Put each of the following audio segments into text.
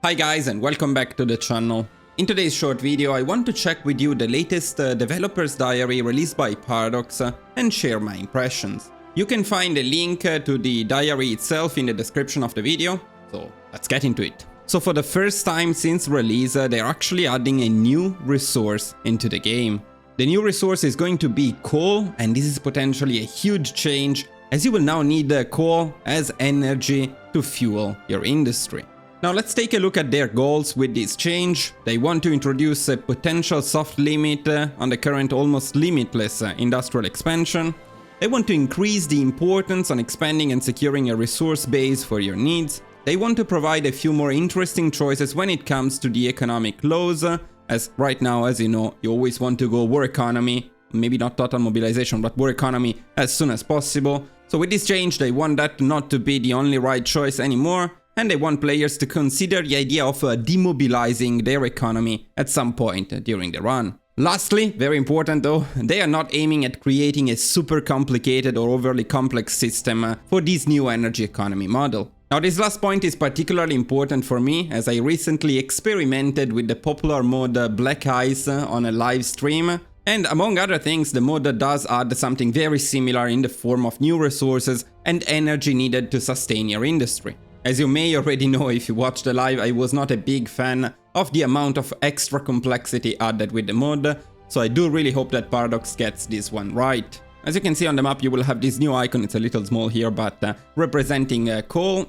Hi guys and welcome back to the channel. In today's short video I want to check with you the latest developer's diary released by Paradox and share my impressions. You can find a link to the diary itself in the description of the video, so let's get into it. So for the first time since release they're actually adding a new resource into the game. The new resource is going to be coal, and this is potentially a huge change as you will now need coal as energy to fuel your industry. Now let's take a look at their goals with this change. They want to introduce a potential soft limit on the current almost limitless industrial expansion. They want to increase the importance on expanding and securing a resource base for your needs. They want to provide a few more interesting choices when it comes to the economic laws, as right now, as you know, you always want to go war economy, maybe not total mobilization, but war economy as soon as possible. So with this change, they want that not to be the only right choice anymore. And they want players to consider the idea of demobilizing their economy at some point during the run. Lastly, very important though, they are not aiming at creating a super complicated or overly complex system for this new energy economy model. Now this last point is particularly important for me as I recently experimented with the popular mod Black Ice on a live stream. And among other things, the mod does add something very similar in the form of new resources and energy needed to sustain your industry. As you may already know if you watched the live, I was not a big fan of the amount of extra complexity added with the mod, so I do really hope that Paradox gets this one right. As you can see on the map, you will have this new icon, it's a little small here, but representing coal.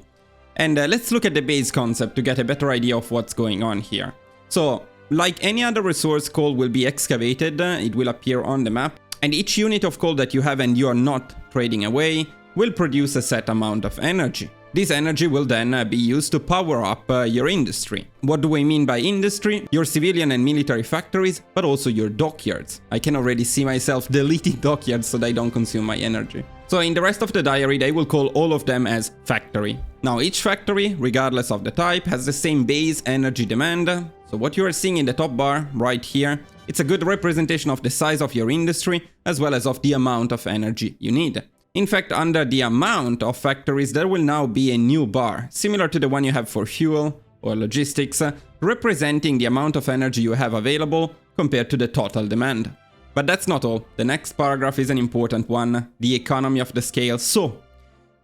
And let's look at the base concept to get a better idea of what's going on here. So, like any other resource, coal will be excavated, it will appear on the map, and each unit of coal that you have and you are not trading away will produce a set amount of energy. This energy will then be used to power up your industry. What do I mean by industry? Your civilian and military factories, but also your dockyards. I can already see myself deleting dockyards so they don't consume my energy. So in the rest of the diary, they will call all of them as factory. Now each factory, regardless of the type, has the same base energy demand. So what you are seeing in the top bar right here, it's a good representation of the size of your industry as well as of the amount of energy you need. In fact, under the amount of factories, there will now be a new bar, similar to the one you have for fuel or logistics, representing the amount of energy you have available compared to the total demand. But that's not all. The next paragraph is an important one, the economy of the scale. So,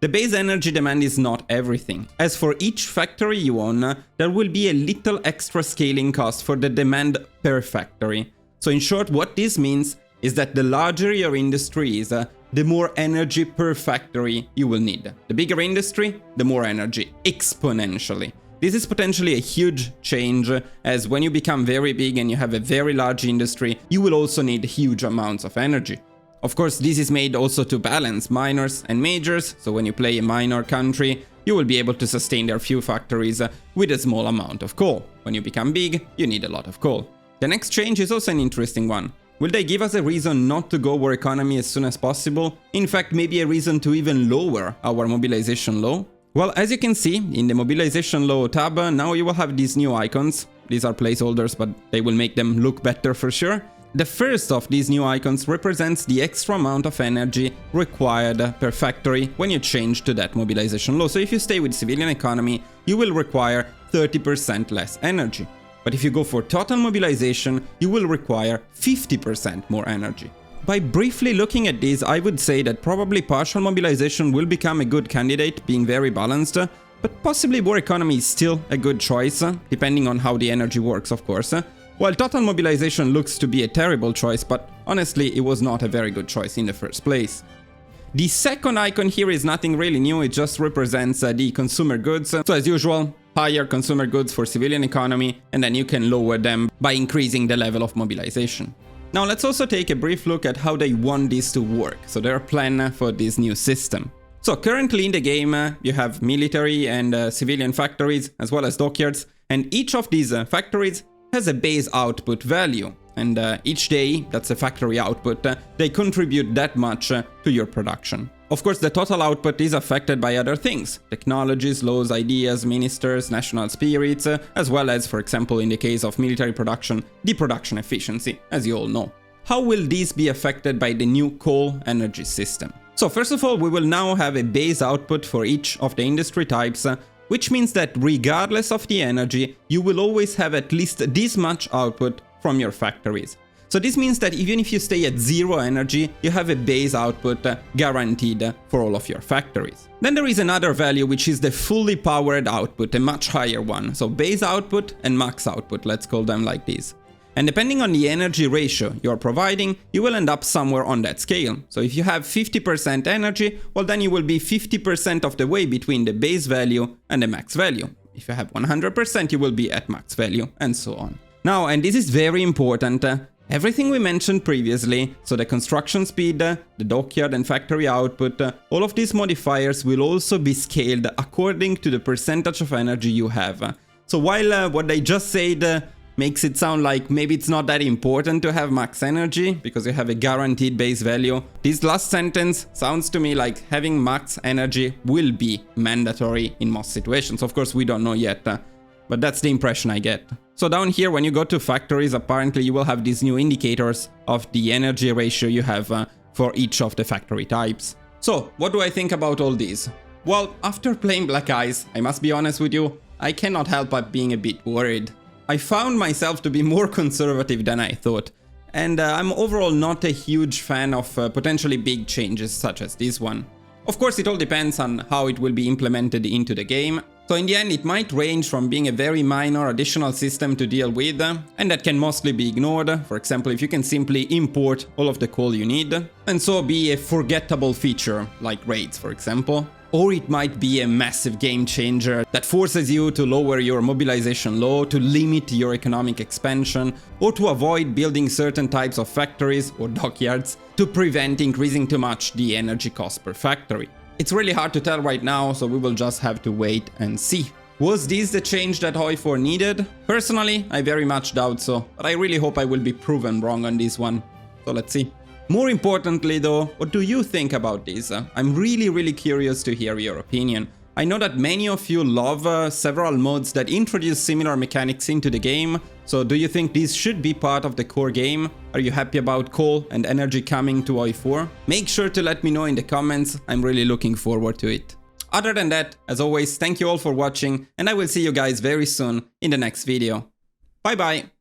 the base energy demand is not everything. As for each factory you own, there will be a little extra scaling cost for the demand per factory. So in short, what this means is that the larger your industry is, the more energy per factory you will need. The bigger industry, the more energy, exponentially. This is potentially a huge change, as when you become very big and you have a very large industry, you will also need huge amounts of energy. Of course, this is made also to balance minors and majors, so when you play a minor country, you will be able to sustain their few factories with a small amount of coal. When you become big, you need a lot of coal. The next change is also an interesting one. Will they give us a reason not to go war economy as soon as possible? In fact, maybe a reason to even lower our mobilization law? Well, as you can see, in the mobilization law tab, now you will have these new icons. These are placeholders, but they will make them look better for sure. The first of these new icons represents the extra amount of energy required per factory when you change to that mobilization law. So if you stay with civilian economy, you will require 30% less energy. But if you go for total mobilization, you will require 50% more energy. By briefly looking at these, I would say that probably partial mobilization will become a good candidate, being very balanced, but possibly war economy is still a good choice, depending on how the energy works, of course. While total mobilization looks to be a terrible choice, but honestly, it was not a very good choice in the first place. The second icon here is nothing really new, it just represents the consumer goods. So as usual, higher consumer goods for civilian economy, and then you can lower them by increasing the level of mobilization. Now let's also take a brief look at how they want this to work, so their plan for this new system. So currently in the game, you have military and civilian factories, as well as dockyards, and each of these factories has a base output value. And each day, that's a factory output, they contribute that much to your production. Of course, the total output is affected by other things, technologies, laws, ideas, ministers, national spirits, as well as, for example, in the case of military production, the production efficiency, as you all know. How will these be affected by the new coal energy system? So first of all, we will now have a base output for each of the industry types which means that regardless of the energy, you will always have at least this much output from your factories. So this means that even if you stay at 0 energy, you have a base output guaranteed for all of your factories. Then there is another value, which is the fully powered output, a much higher one. So base output and max output, let's call them like this. And depending on the energy ratio you're providing, you will end up somewhere on that scale. So if you have 50% energy, well then you will be 50% of the way between the base value and the max value. If you have 100%, you will be at max value, and so on. Now, and this is very important, everything we mentioned previously, so the construction speed, the dockyard and factory output, all of these modifiers will also be scaled according to the percentage of energy you have. So while what I just said makes it sound like maybe it's not that important to have max energy because you have a guaranteed base value, this last sentence sounds to me like having max energy will be mandatory in most situations. Of course, we don't know yet, but that's the impression I get. So down here, when you go to factories, apparently you will have these new indicators of the energy ratio you have for each of the factory types. So what do I think about all these? Well, after playing Black Ice, I must be honest with you, I cannot help but being a bit worried. I found myself to be more conservative than I thought, and I'm overall not a huge fan of potentially big changes such as this one. Of course, it all depends on how it will be implemented into the game. So in the end, it might range from being a very minor additional system to deal with, and that can mostly be ignored, for example if you can simply import all of the coal you need, and so be a forgettable feature, like raids for example. Or it might be a massive game changer that forces you to lower your mobilization law, to limit your economic expansion, or to avoid building certain types of factories or dockyards to prevent increasing too much the energy cost per factory. It's really hard to tell right now, so we will just have to wait and see. Was this the change that HOI4 needed? Personally, I very much doubt so, but I really hope I will be proven wrong on this one. So let's see. More importantly though, what do you think about this? I'm really curious to hear your opinion. I know that many of you love several mods that introduce similar mechanics into the game, so do you think these should be part of the core game? Are you happy about coal and energy coming to HOI4? Make sure to let me know in the comments, I'm really looking forward to it. Other than that, as always, thank you all for watching, and I will see you guys very soon in the next video. Bye bye!